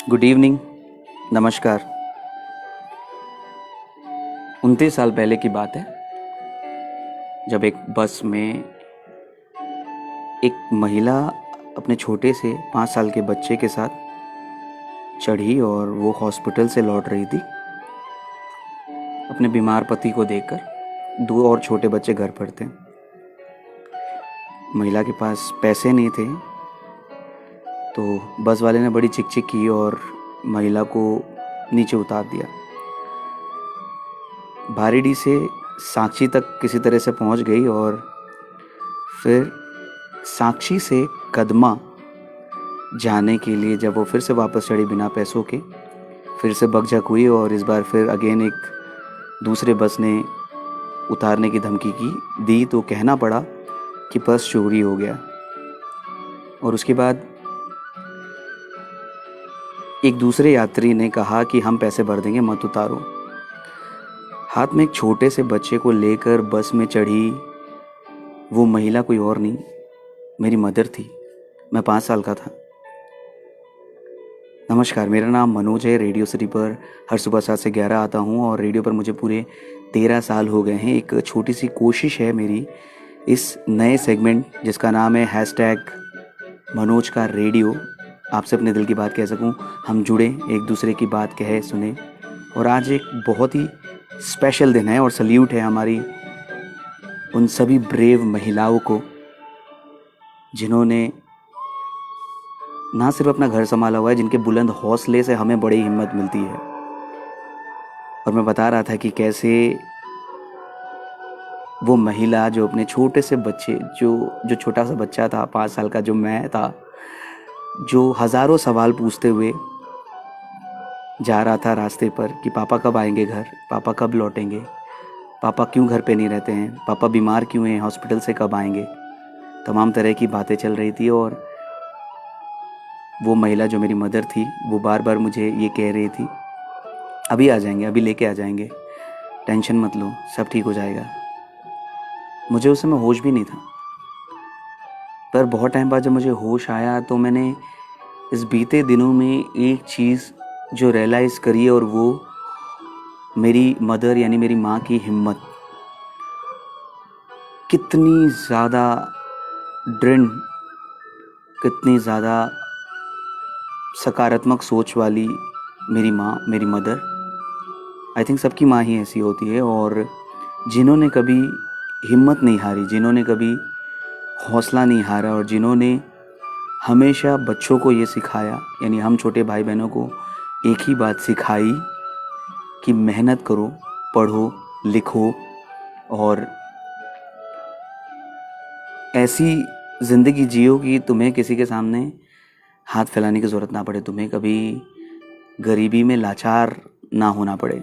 Good evening, नमस्कार। 29 साल पहले की बात है, जब एक बस में एक महिला अपने छोटे से 5 साल के बच्चे के साथ चढ़ी और वो हॉस्पिटल से लौट रही थी अपने बीमार पति को देखकर। 2 और छोटे बच्चे घर पर थे। महिला के पास पैसे नहीं थे, तो बस वाले ने बड़ी चिक चिक की और महिला को नीचे उतार दिया। भारीडी से साक्षी तक किसी तरह से पहुंच गई और फिर साक्षी से कदमा जाने के लिए जब वो फिर से वापस चढ़ी बिना पैसों के, फिर से बकझक हुई और इस बार फिर अगेन एक दूसरे बस ने उतारने की धमकी दी तो कहना पड़ा कि बस चोरी हो गया। और उसके बाद एक दूसरे यात्री ने कहा कि हम पैसे भर देंगे, मत उतारो। हाथ में एक छोटे से बच्चे को लेकर बस में चढ़ी वो महिला कोई और नहीं, मेरी मदर थी। मैं 5 साल का था। नमस्कार, मेरा नाम मनोज है। रेडियो सिटी पर हर सुबह 7 से 11 आता हूँ और रेडियो पर मुझे पूरे 13 साल हो गए हैं। एक छोटी सी कोशिश है मेरी इस नए सेगमेंट जिसका नाम है हैशटैग मनोज का रेडियो, आपसे अपने दिल की बात कह सकूं, हम जुड़े, एक दूसरे की बात कहे सुने। और आज एक बहुत ही स्पेशल दिन है और सल्यूट है हमारी उन सभी ब्रेव महिलाओं को जिन्होंने ना सिर्फ अपना घर संभाला हुआ है, जिनके बुलंद हौसले से हमें बड़ी हिम्मत मिलती है। और मैं बता रहा था कि कैसे वो महिला जो अपने छोटे से बच्चे, जो छोटा सा बच्चा था 5 साल का, जो मैं था, जो हज़ारों सवाल पूछते हुए जा रहा था रास्ते पर कि पापा कब आएंगे घर, पापा कब लौटेंगे, पापा क्यों घर पे नहीं रहते हैं, पापा बीमार क्यों हैं, हॉस्पिटल से कब आएंगे, तमाम तरह की बातें चल रही थी। और वो महिला जो मेरी मदर थी वो बार बार मुझे ये कह रही थी, अभी आ जाएंगे, अभी लेके आ जाएंगे, टेंशन मत लो, सब ठीक हो जाएगा। मुझे उस समय होश भी नहीं था, पर बहुत टाइम बाद जब मुझे होश आया तो मैंने इस बीते दिनों में एक चीज़ जो रियलाइज़ करी, और वो मेरी मदर यानी मेरी माँ की हिम्मत। कितनी ज़्यादा दृढ़, कितनी ज़्यादा सकारात्मक सोच वाली मेरी माँ, मेरी मदर। आई थिंक सबकी माँ ही ऐसी होती है। और जिन्होंने कभी हिम्मत नहीं हारी, जिन्होंने कभी हौसला नहीं हारा, और जिन्होंने हमेशा बच्चों को ये सिखाया, यानी हम छोटे भाई बहनों को एक ही बात सिखाई कि मेहनत करो, पढ़ो, लिखो और ऐसी ज़िंदगी जियो कि तुम्हें किसी के सामने हाथ फैलाने की ज़रूरत ना पड़े, तुम्हें कभी गरीबी में लाचार ना होना पड़े।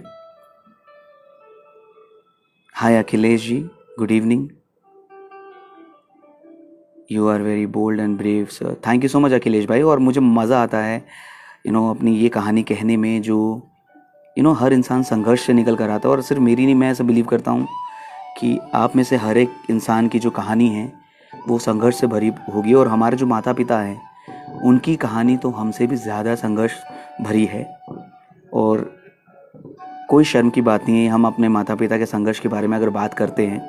Hi Akhilesh ji, good evening. You are very bold and brave sir. Thank you so much Akhilesh भाई। और मुझे मज़ा आता है अपनी ये कहानी कहने में, जो हर इंसान संघर्ष से निकल कर आता है। और सिर्फ मेरी नहीं, मैं ऐसा बिलीव करता हूँ कि आप में से हर एक इंसान की जो कहानी है वो संघर्ष से भरी होगी। और हमारे जो माता पिता हैं उनकी कहानी तो हमसे भी ज़्यादा संघर्ष भरी है। और कोई शर्म की बात नहीं है, हम अपने माता पिता के संघर्ष के बारे में अगर बात करते हैं।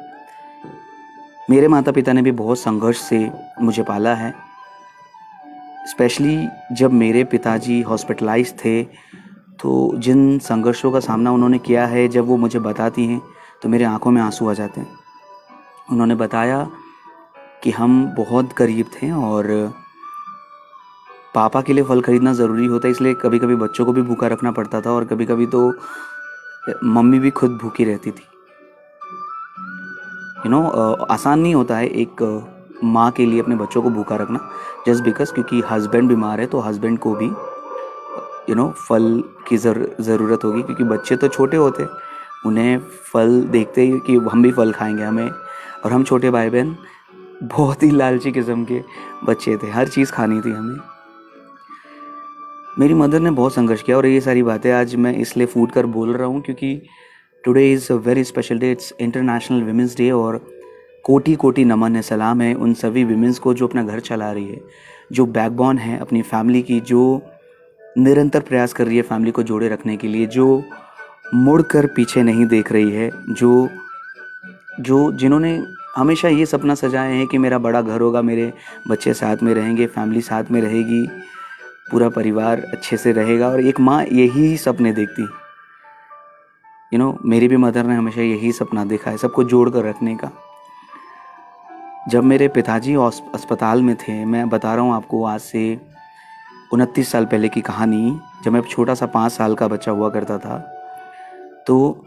मेरे माता पिता ने भी बहुत संघर्ष से मुझे पाला है। स्पेशली जब मेरे पिताजी हॉस्पिटलाइज थे तो जिन संघर्षों का सामना उन्होंने किया है, जब वो मुझे बताती हैं तो मेरे आंखों में आंसू आ जाते हैं। उन्होंने बताया कि हम बहुत गरीब थे और पापा के लिए फल खरीदना ज़रूरी होता है, इसलिए कभी कभी बच्चों को भी भूखा रखना पड़ता था और कभी कभी तो मम्मी भी खुद भूखी रहती थी। आसान नहीं होता है एक माँ के लिए अपने बच्चों को भूखा रखना, जस्ट बिकॉज क्योंकि हस्बैंड बीमार है तो हस्बैंड को भी फल की ज़रूरत होगी, क्योंकि बच्चे तो छोटे होते, उन्हें फल देखते ही कि हम भी फल खाएंगे हमें। और हम छोटे भाई बहन बहुत ही लालची किस्म के बच्चे थे, हर चीज़ खानी थी हमें। मेरी मदर ने बहुत संघर्ष किया और ये सारी बातें आज मैं इसलिए फूट कर बोल रहा हूँ क्योंकि today is a very special day, it's international women's day. और कोटि कोटि नमन है, सलाम है उन सभी विमेंस को जो अपना घर चला रही है, जो बैकबोन है अपनी फैमिली की, जो निरंतर प्रयास कर रही है फैमिली को जोड़े रखने के लिए, जो मुड़कर पीछे नहीं देख रही है, जो जो जिन्होंने हमेशा ये सपना सजाया है कि मेरा बड़ा घर होगा, मेरे बच्चे साथ में रहेंगे, फैमिली साथ में रहेगी, पूरा परिवार अच्छे से रहेगा। और एक माँ यही सपने देखती, मेरी भी मदर ने हमेशा यही सपना देखा है, सबको जोड़ कर रखने का। जब मेरे पिताजी अस्पताल में थे, मैं बता रहा हूँ आपको आज से 29 साल पहले की कहानी, जब मैं छोटा सा 5 साल का बच्चा हुआ करता था, तो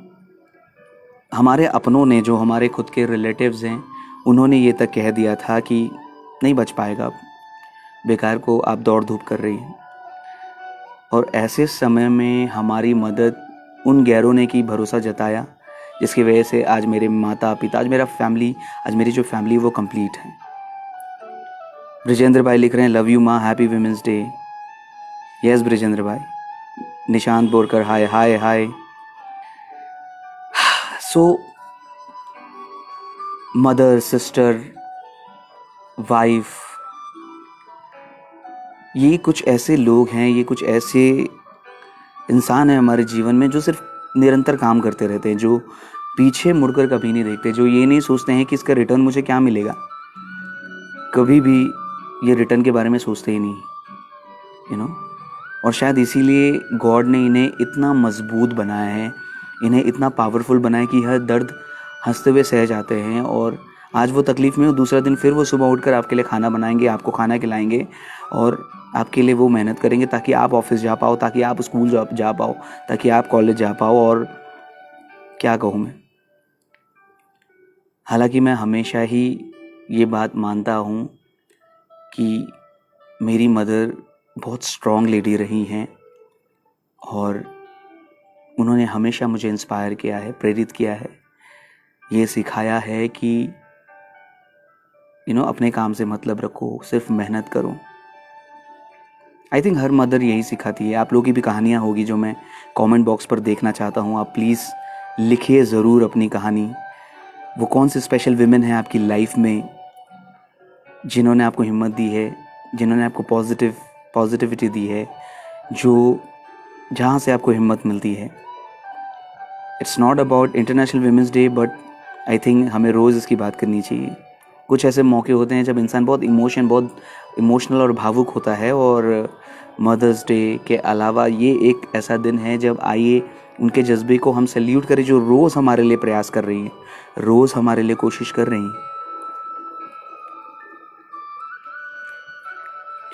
हमारे अपनों ने, जो हमारे खुद के रिलेटिव्स हैं, उन्होंने ये तक कह दिया था कि नहीं बच पाएगा, अब बेकार को आप दौड़ धूप कर रही हैं। और ऐसे समय में हमारी मदद उन गैरों ने की भरोसा जताया, जिसकी वजह से आज मेरे माता पिता, आज मेरा फैमिली, आज मेरी जो फैमिली वो कंप्लीट है। ब्रिजेंद्र भाई लिख रहे हैं, लव यू माँ, happy women's day. Yes Brijendra भाई। निशांत बोरकर, हाय हाय हाय। सो मदर, सिस्टर, वाइफ, ये कुछ ऐसे लोग हैं, ये कुछ ऐसे इंसान हैं हमारे जीवन में जो सिर्फ निरंतर काम करते रहते हैं, जो पीछे मुड़कर कभी नहीं देखते, जो ये नहीं सोचते हैं कि इसका रिटर्न मुझे क्या मिलेगा, कभी भी ये रिटर्न के बारे में सोचते ही नहीं, और शायद इसीलिए गॉड ने इन्हें इतना मजबूत बनाया है, इन्हें इतना पावरफुल बनाया कि हर दर्द हंसते हुए सह जाते हैं। और आज वो तकलीफ़ में हो, दूसरा दिन फिर वो सुबह उठकर आपके लिए खाना बनाएंगे, आपको खाना खिलाएंगे और आपके लिए वो मेहनत करेंगे ताकि आप ऑफिस जा पाओ, ताकि आप स्कूल जा पाओ, ताकि आप कॉलेज जा पाओ। और क्या कहूँ मैं, हालांकि मैं हमेशा ही ये बात मानता हूँ कि मेरी मदर बहुत स्ट्रॉन्ग लेडी रही हैं और उन्होंने हमेशा मुझे इंस्पायर किया है, प्रेरित किया है, ये सिखाया है कि अपने काम से मतलब रखो, सिर्फ मेहनत करो। आई थिंक हर मदर यही सिखाती है। आप लोगों की भी कहानियाँ होगी जो मैं कमेंट बॉक्स पर देखना चाहता हूँ। आप प्लीज़ लिखिए ज़रूर अपनी कहानी। वो कौन सी स्पेशल विमेन है आपकी लाइफ में जिन्होंने आपको हिम्मत दी है, जिन्होंने आपको पॉजिटिविटी दी है, जो जहाँ से आपको हिम्मत मिलती है। It's not about international women's day, but I think हमें रोज़ इसकी बात करनी चाहिए। कुछ ऐसे मौके होते हैं जब इंसान बहुत इमोशनल और भावुक होता है, और मदर्स डे के अलावा ये एक ऐसा दिन है जब आइए उनके जज्बे को हम सैल्यूट करें, जो रोज़ हमारे लिए प्रयास कर रही हैं, रोज़ हमारे लिए कोशिश कर रही हैं।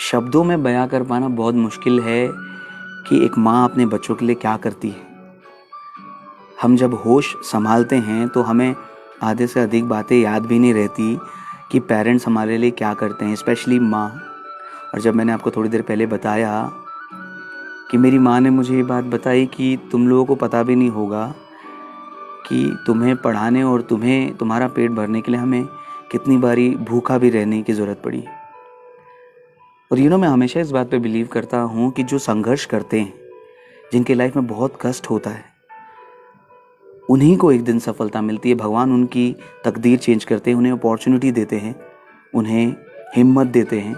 शब्दों में बयां कर पाना बहुत मुश्किल है कि एक माँ अपने बच्चों के लिए क्या करती है। हम जब होश संभालते हैं तो हमें आधे से अधिक बातें याद भी नहीं रहती कि पेरेंट्स हमारे लिए क्या करते हैं, स्पेशली माँ। और जब मैंने आपको थोड़ी देर पहले बताया कि मेरी माँ ने मुझे ये बात बताई कि तुम लोगों को पता भी नहीं होगा कि तुम्हें पढ़ाने और तुम्हारा पेट भरने के लिए हमें कितनी बारी भूखा भी रहने की ज़रूरत पड़ी। और मैं हमेशा इस बात पे बिलीव करता हूँ कि जो संघर्ष करते हैं, जिनके लाइफ में बहुत कष्ट होता है, उन्हीं को एक दिन सफलता मिलती है। भगवान उनकी तकदीर चेंज करते हैं, उन्हें अपॉर्चुनिटी देते हैं, उन्हें हिम्मत देते हैं,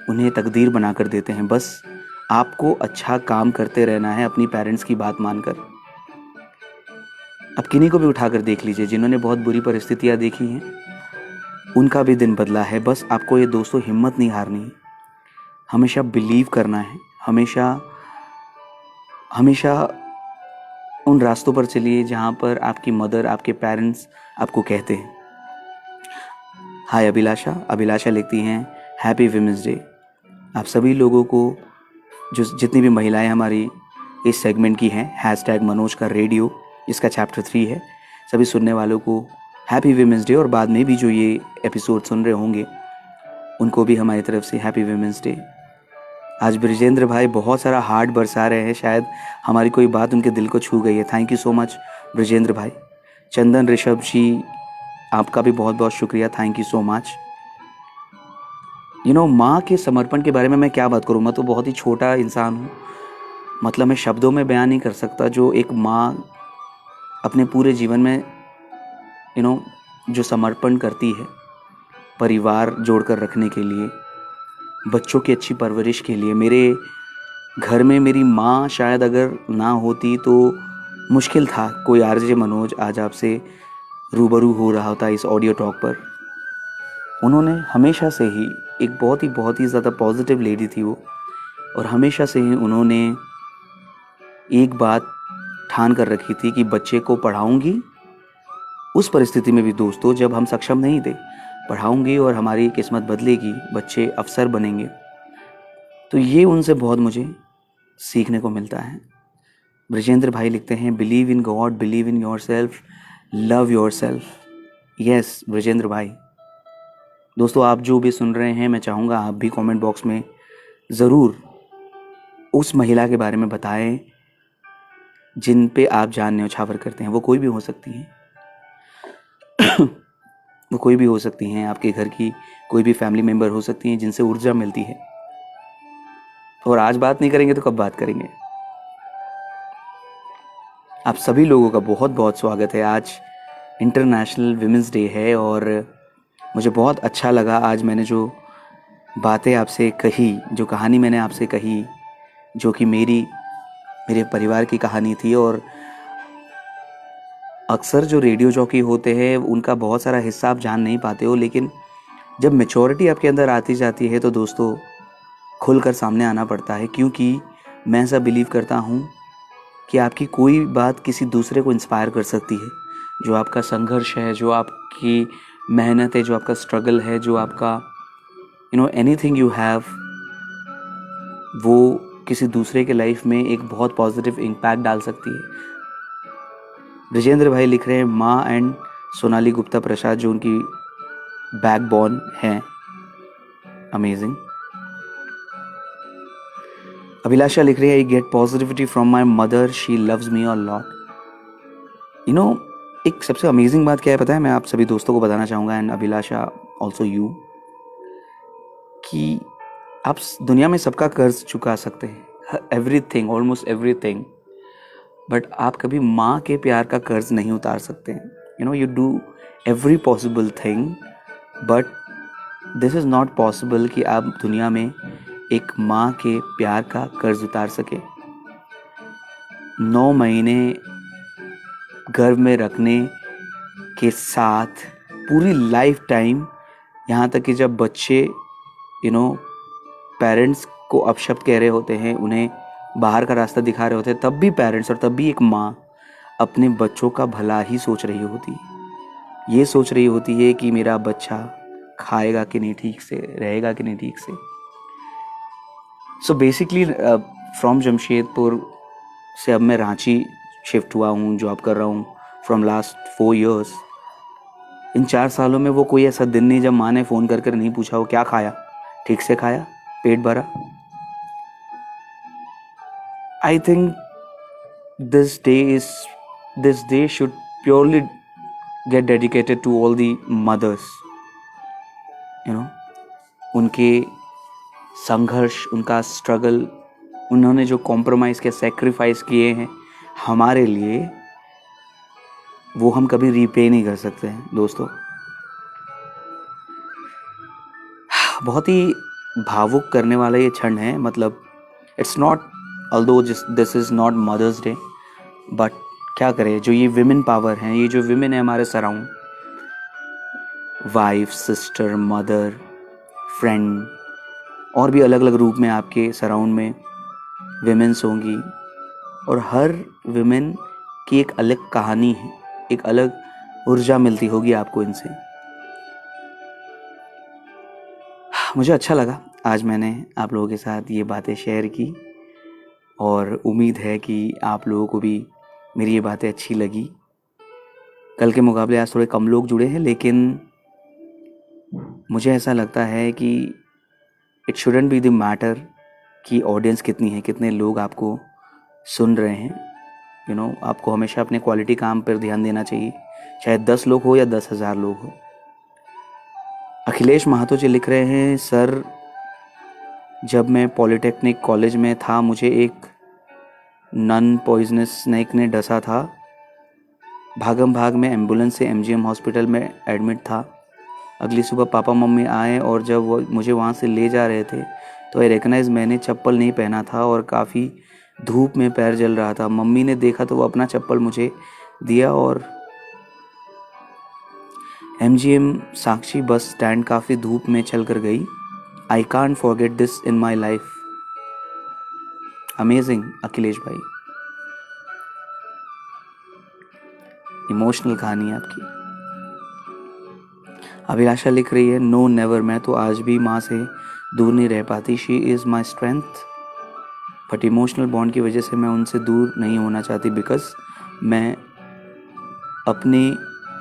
उन्हें तकदीर बना कर देते हैं। बस आपको अच्छा काम करते रहना है अपनी पेरेंट्स की बात मानकर। अब किन्हीं को भी उठाकर देख लीजिए जिन्होंने बहुत बुरी परिस्थितियाँ देखी हैं, उनका भी दिन बदला है। बस आपको ये दोस्तों हिम्मत नहीं हारनी है, हमेशा बिलीव करना है, हमेशा उन रास्तों पर चलिए जहाँ पर आपकी मदर, आपके पेरेंट्स आपको कहते हैं। हाय अभिलाषा लिखती हैं, हैप्पी विमेंस डे। आप सभी लोगों को, जितनी भी महिलाएं हमारी इस सेगमेंट की हैं, हैशटैग मनोज का रेडियो, इसका चैप्टर 3 है, सभी सुनने वालों को हैप्पी विमेंस डे। और बाद में भी जो ये एपिसोड सुन रहे होंगे उनको भी हमारी तरफ से हैप्पी विमेंस डे। आज ब्रिजेंद्र भाई बहुत सारा हार्ट बरसा रहे हैं, शायद हमारी कोई बात उनके दिल को छू गई है। Thank you so much Brijendra भाई। चंदन ऋषभ जी, आपका भी बहुत बहुत शुक्रिया, थैंक यू सो मच। माँ के समर्पण के बारे में मैं क्या बात करूँ, मैं तो बहुत ही छोटा इंसान हूँ, मतलब मैं शब्दों में बयान नहीं कर सकता जो एक माँ अपने पूरे जीवन में जो समर्पण करती है परिवार जोड़कर रखने के लिए, बच्चों की अच्छी परवरिश के लिए। घर में मेरी माँ शायद अगर ना होती तो मुश्किल था कोई आरजे मनोज आज आपसे रूबरू हो रहा होता इस ऑडियो टॉक पर। उन्होंने हमेशा से ही एक बहुत ही ज़्यादा पॉजिटिव लेडी थी वो, और हमेशा से ही उन्होंने एक बात ठान कर रखी थी कि बच्चे को पढ़ाऊंगी, उस परिस्थिति में भी दोस्तों जब हम सक्षम नहीं थे, पढ़ाऊंगी और हमारी किस्मत बदलेगी, बच्चे अफसर बनेंगे। तो ये उनसे बहुत मुझे सीखने को मिलता है। ब्रजेंद्र भाई लिखते हैं, believe in God, believe in your self, love your self. Yes Brajendra भाई। दोस्तों आप जो भी सुन रहे हैं, मैं चाहूँगा आप भी कमेंट बॉक्स में ज़रूर उस महिला के बारे में बताएं जिन पे आप जान न्यौछावर करते हैं। वो कोई भी हो सकती हैं वो कोई भी हो सकती हैं, आपके घर की कोई भी फैमिली मेम्बर हो सकती हैं जिनसे ऊर्जा मिलती है। और आज बात नहीं करेंगे तो कब बात करेंगे। आप सभी लोगों का बहुत बहुत स्वागत है। आज इंटरनेशनल विमेंस डे है और मुझे बहुत अच्छा लगा आज मैंने जो बातें आपसे कही, जो कहानी मैंने आपसे कही, जो कि मेरे परिवार की कहानी थी। और अक्सर जो रेडियो जॉकी होते हैं उनका बहुत सारा हिस्सा आप जान नहीं पाते हो, लेकिन जब मैच्योरिटी आपके अंदर आती जाती है तो दोस्तों खुलकर सामने आना पड़ता है। क्योंकि मैं ऐसा बिलीव करता हूँ कि आपकी कोई बात किसी दूसरे को इंस्पायर कर सकती है। जो आपका संघर्ष है, जो आपकी मेहनत है, जो आपका स्ट्रगल है, जो आपका एनीथिंग यू हैव, वो किसी दूसरे के लाइफ में एक बहुत पॉजिटिव इम्पैक्ट डाल सकती है। ब्रजेंद्र भाई लिख रहे हैं, माँ एंड सोनाली गुप्ता प्रसाद जो उनकी बैकबोन है। अमेजिंग। अभिलाषा लिख रही है, I get positivity from my mother, she loves me a lot. एक सबसे अमेजिंग बात क्या है पता है, मैं आप सभी दोस्तों को बताना चाहूँगा, एंड अभिलाषा ऑल्सो यू, कि आप दुनिया में सबका कर्ज चुका सकते हैं, एवरीथिंग, ऑलमोस्ट एवरीथिंग, बट आप कभी माँ के प्यार का कर्ज नहीं उतार सकते हैं। You do every possible thing, but this is not possible कि आप दुनिया में एक माँ के प्यार का कर्ज उतार सके। 9 महीने गर्भ में रखने के साथ पूरी लाइफ टाइम, यहाँ तक कि जब बच्चे पेरेंट्स को अपशब्द कह रहे होते हैं, उन्हें बाहर का रास्ता दिखा रहे होते हैं, तब भी पेरेंट्स और तब भी एक माँ अपने बच्चों का भला ही सोच रही होती है। ये सोच रही होती है कि मेरा बच्चा खाएगा कि नहीं ठीक से, रहेगा कि नहीं ठीक से। सो बेसिकली फ्रॉम जमशेदपुर से अब मैं रांची शिफ्ट हुआ हूँ, जॉब कर रहा हूँ फ्रॉम लास्ट 4 years। इन 4 सालों में वो कोई ऐसा दिन नहीं जब माँ ने फ़ोन कर नहीं पूछा हो क्या खाया, ठीक से खाया, पेट भरा। I think this day should purely get dedicated to all the mothers. उनके संघर्ष, उनका स्ट्रगल, उन्होंने जो कॉम्प्रोमाइज़ के सैक्रिफाइस किए हैं हमारे लिए, वो हम कभी रीपे नहीं कर सकते हैं दोस्तों। बहुत ही भावुक करने वाला ये क्षण है। मतलब it's not, although this is not mothers day, but क्या करें, जो ये विमेन पावर हैं, ये जो विमेन है हमारे surround, wife, sister, mother, friend, और भी अलग अलग रूप में आपके सराउंड में विमेन्स होंगी, और हर विमेन की एक अलग कहानी है, एक अलग ऊर्जा मिलती होगी आपको इनसे। मुझे अच्छा लगा आज मैंने आप लोगों के साथ ये बातें शेयर की, और उम्मीद है कि आप लोगों को भी मेरी ये बातें अच्छी लगी। कल के मुकाबले आज थोड़े कम लोग जुड़े हैं, लेकिन मुझे ऐसा लगता है कि it shouldn't be the matter कि ऑडियंस कितनी है, कितने लोग आपको सुन रहे हैं। आपको हमेशा अपने क्वालिटी काम पर ध्यान देना चाहिए, चाहे 10 लोग हो या 10,000 लोग हो। अखिलेश महातो जी लिख रहे हैं, सर जब मैं पॉलिटेक्निक कॉलेज में था मुझे एक नॉन पॉइजनस स्नेक ने डसा था। भागम भाग में एम्बुलेंस से MGM हॉस्पिटल में एडमिट था। अगली सुबह पापा मम्मी आए और जब वो मुझे वहाँ से ले जा रहे थे तो आई रिकग्नाइज मैंने चप्पल नहीं पहना था और काफ़ी धूप में पैर जल रहा था। मम्मी ने देखा तो वो अपना चप्पल मुझे दिया और MGM साक्षी बस स्टैंड काफ़ी धूप में चल कर गई। I can't forget this in my life. Amazing Akhilesh भाई, इमोशनल कहानी है आपकी। अभिलाषा लिख रही है, नो नेवर, मैं तो आज भी माँ से दूर नहीं रह पाती। She is my strength, but emotional bond की वजह से मैं उनसे दूर नहीं होना चाहती, बिकॉज मैं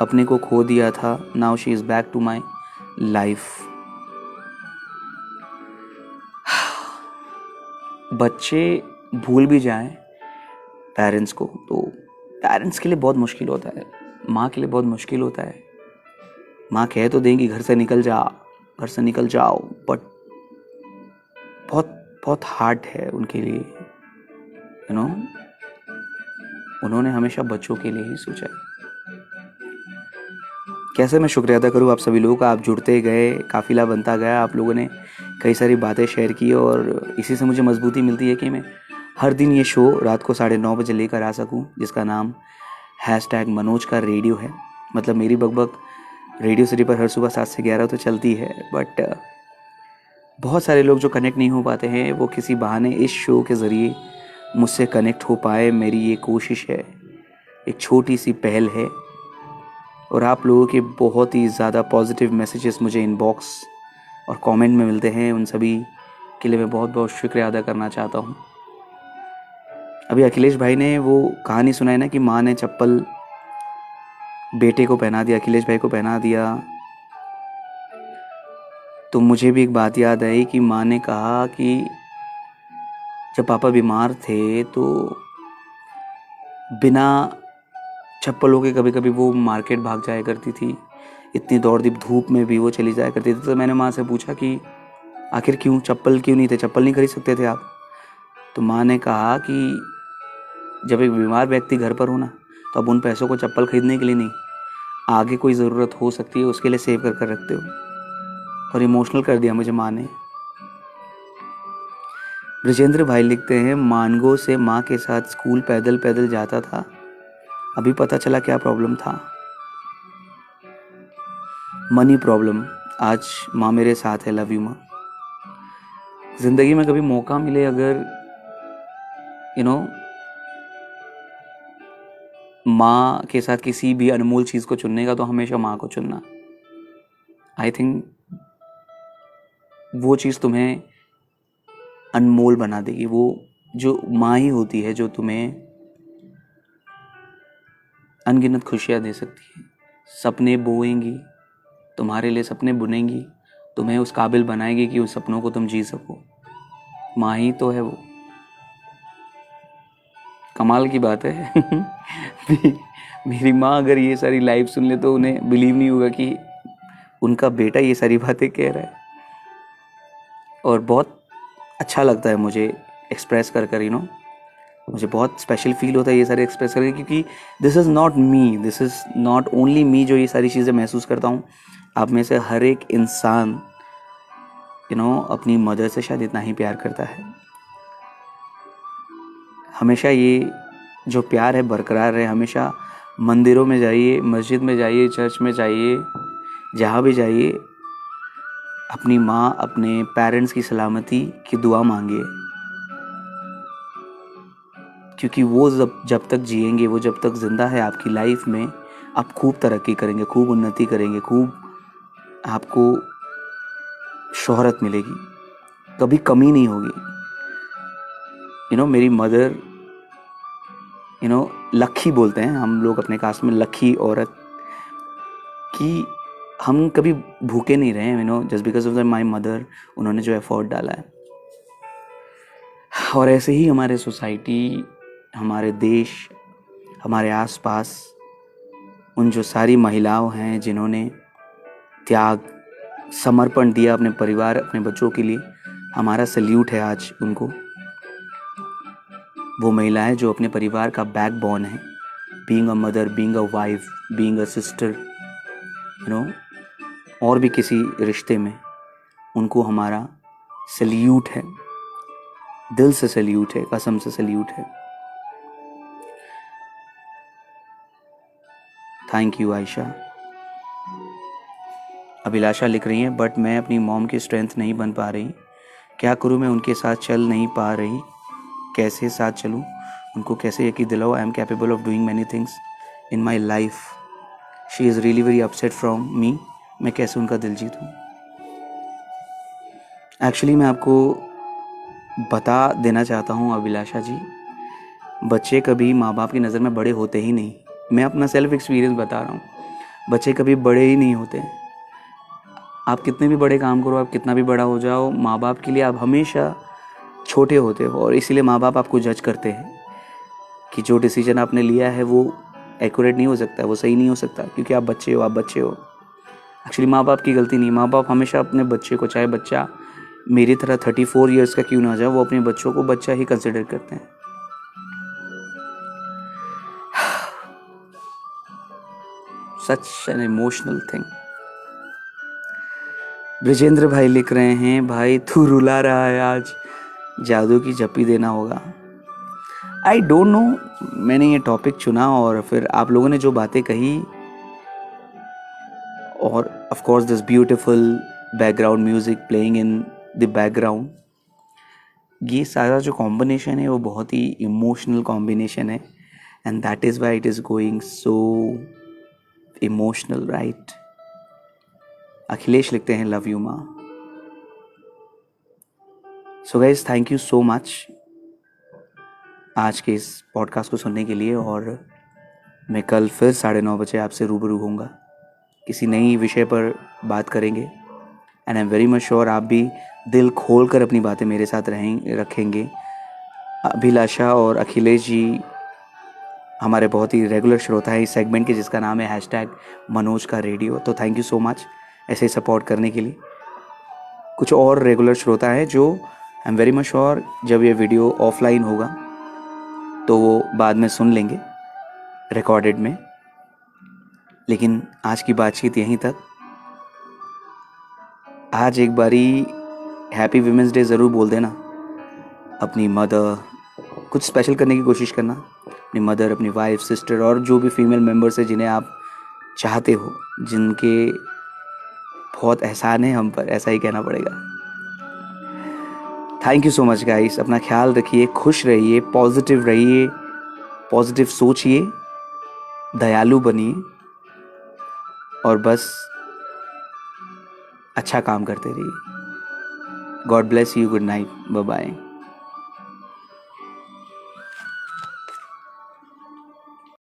अपने को खो दिया था। Now she is back to my life. बच्चे भूल भी जाएं पेरेंट्स को तो पेरेंट्स के लिए बहुत मुश्किल होता है, माँ के लिए बहुत मुश्किल होता है। माँ कह तो देंगी घर से निकल जाओ, बट बहुत बहुत हार्ड है उनके लिए, यू नो। उन्होंने हमेशा बच्चों के लिए ही सोचा है। कैसे मैं शुक्रिया अदा करूँ आप सभी लोगों का। आप जुड़ते गए, काफिला बनता गया, आप लोगों ने कई सारी बातें शेयर की और इसी से मुझे मजबूती मिलती है कि मैं हर दिन ये शो रात को 9:30 बजे लेकर आ सकूं, जिसका नाम #मनोज का रेडियो है। मतलब मेरी बकबक रेडियो सिटी पर हर सुबह 7 से 11 तो चलती है, बट बहुत सारे लोग जो कनेक्ट नहीं हो पाते हैं वो किसी बहाने इस शो के ज़रिए मुझसे कनेक्ट हो पाए। मेरी ये कोशिश है, एक छोटी सी पहल है, और आप लोगों के बहुत ही ज़्यादा पॉजिटिव मैसेजेस मुझे इनबॉक्स और कमेंट में मिलते हैं। उन सभी के लिए मैं बहुत बहुत शुक्रिया अदा करना चाहता हूँ। अभी अखिलेश भाई ने वो कहानी सुनाई ना कि माँ ने चप्पल बेटे को पहना दिया, अखिलेश भाई को पहना दिया, तो मुझे भी एक बात याद आई कि माँ ने कहा कि जब पापा बीमार थे तो बिना चप्पलों के कभी कभी वो मार्केट भाग जाया करती थी। इतनी दौड़ धूप में भी वो चली जाया करती थी। तो मैंने माँ से पूछा कि आखिर क्यों, चप्पल क्यों नहीं थे, चप्पल नहीं खरीद सकते थे आप? तो माँ ने कहा कि जब एक बीमार व्यक्ति घर पर हो ना, तो अब उन पैसों को चप्पल खरीदने के लिए नहीं, आगे कोई ज़रूरत हो सकती है उसके लिए सेव कर कर रखते हो। और इमोशनल कर दिया मुझे माँ ने। ब्रजेंद्र भाई लिखते हैं, मानगो से माँ के साथ स्कूल पैदल पैदल जाता था, अभी पता चला क्या प्रॉब्लम था। Money problem. आज माँ मेरे साथ है, लव यू माँ। जिंदगी में कभी मौका मिले अगर माँ के साथ किसी भी अनमोल चीज़ को चुनने का, तो हमेशा माँ को चुनना। आई थिंक वो चीज़ तुम्हें अनमोल बना देगी। वो जो माँ ही होती है जो तुम्हें अनगिनत खुशियाँ दे सकती है। सपने बोएंगी, तुम्हारे लिए सपने बुनेंगी, तुम्हें उस काबिल बनाएगी कि उस सपनों को तुम जी सको। माँ ही तो है वो। कमाल की बात है। मेरी माँ अगर ये सारी लाइव सुन ले तो उन्हें बिलीव नहीं होगा कि उनका बेटा ये सारी बातें कह रहा है। और बहुत अच्छा लगता है मुझे एक्सप्रेस कर कर मुझे बहुत स्पेशल फील होता है ये सारे एक्सप्रेस करके, क्योंकि this is not me, this is not only me जो ये सारी चीज़ें महसूस करता हूँ। आप में से हर एक इंसान अपनी मदर से शायद इतना ही प्यार करता है। हमेशा ये जो प्यार है बरकरार रहे। हमेशा मंदिरों में जाइए, मस्जिद में जाइए, चर्च में जाइए, जहाँ भी जाइए, अपनी माँ, अपने पेरेंट्स की सलामती की दुआ मांगिए, क्योंकि वो जब तक जिएंगे, वो जब तक जिंदा है आपकी लाइफ में, आप खूब तरक्की करेंगे, खूब उन्नति करेंगे, खूब आपको शोहरत मिलेगी, कभी कमी नहीं होगी। मेरी मदर लक्की बोलते हैं हम लोग अपने कास्ट में, लक्की औरत, कि हम कभी भूखे नहीं रहे just because of my mother. उन्होंने जो एफर्ट डाला है। और ऐसे ही हमारे सोसाइटी, हमारे देश, हमारे आसपास उन जो सारी महिलाओं हैं जिन्होंने त्याग, समर्पण दिया अपने परिवार, अपने बच्चों के लिए, हमारा सल्यूट है आज उनको। वो महिलाएं जो अपने परिवार का बैकबोन है, being a mother, being a wife, being a sister, और भी किसी रिश्ते में, उनको हमारा सल्यूट है, दिल से सल्यूट है, कसम से सल्यूट है। Thank you Ayesha. अभिलाषा लिख रही हैं, बट मैं अपनी मॉम की स्ट्रेंथ नहीं बन पा रही, क्या करूँ मैं, उनके साथ चल नहीं पा रही, कैसे साथ चलूँ, उनको कैसे यकीन दिलाऊँ I am capable of doing many things in my life, she is really very upset from me, मैं कैसे उनका दिल जीतूँ। एक्चुअली मैं आपको बता देना चाहता हूँ अभिलाषा जी, बच्चे कभी माँ बाप की नज़र में बड़े होते ही नहीं। मैं अपना सेल्फ एक्सपीरियंस बता रहा हूँ, बच्चे कभी बड़े ही नहीं होते। आप कितने भी बड़े काम करो, आप कितना भी बड़ा हो जाओ, माँ बाप के लिए आप हमेशा छोटे होते हो, और इसीलिए माँ बाप आपको जज करते हैं कि जो डिसीजन आपने लिया है वो एक्यूरेट नहीं हो सकता, वो सही नहीं हो सकता, क्योंकि आप बच्चे हो, आप बच्चे हो। एक्चुअली माँ बाप की गलती नहीं, माँ बाप हमेशा अपने बच्चे को, चाहे बच्चा मेरी तरह 34 ईयर्स का क्यों ना जाए, वो अपने बच्चों को बच्चा ही कंसिडर करते हैं। Such an emotional thing. Brijendra भाई लिख रहे हैं, भाई तू रुला रहा है आज, जादू की जप्पी देना होगा। आई डोंट नो, मैंने ये टॉपिक चुना और फिर आप लोगों ने जो बातें कही, और of course this beautiful background music playing in the background, ये सारा जो कॉम्बिनेशन है वो बहुत ही इमोशनल कॉम्बिनेशन है, and that is why it is going so emotional, right. Akhilesh लिखते हैं, लव यू माँ। So guys, thank you so much आज के इस पॉडकास्ट को सुनने के लिए, और मैं कल फिर 9:30 बजे आपसे रूबरू होऊंगा, किसी नई विषय पर बात करेंगे, and I am very much sure आप भी दिल खोल कर अपनी बातें मेरे साथ रखेंगे। अभिलाषा और अखिलेश जी हमारे बहुत ही रेगुलर श्रोता है इस सेगमेंट के, जिसका नाम है #मनोज का रेडियो। तो थैंक यू सो मच ऐसे सपोर्ट करने के लिए। कुछ और रेगुलर श्रोता है जो I am very much sure जब ये वीडियो ऑफलाइन होगा तो वो बाद में सुन लेंगे रिकॉर्डेड में, लेकिन आज की बातचीत यहीं तक। आज एक बारी हैप्पी वीमेंस डे ज़रूर बोल देना, अपनी मदर, कुछ स्पेशल करने की कोशिश करना, अपनी मदर, अपनी वाइफ, सिस्टर और जो भी फीमेल मेंबर्स है जिन्हें आप चाहते हो, जिनके बहुत एहसान है हम पर, ऐसा ही कहना पड़ेगा। Thank you so much guys, अपना ख्याल रखिए, खुश रहिए, पॉजिटिव रहिए, पॉजिटिव सोचिए, दयालु बनिए, और बस अच्छा काम करते रहिए। God bless you, good night, bye bye.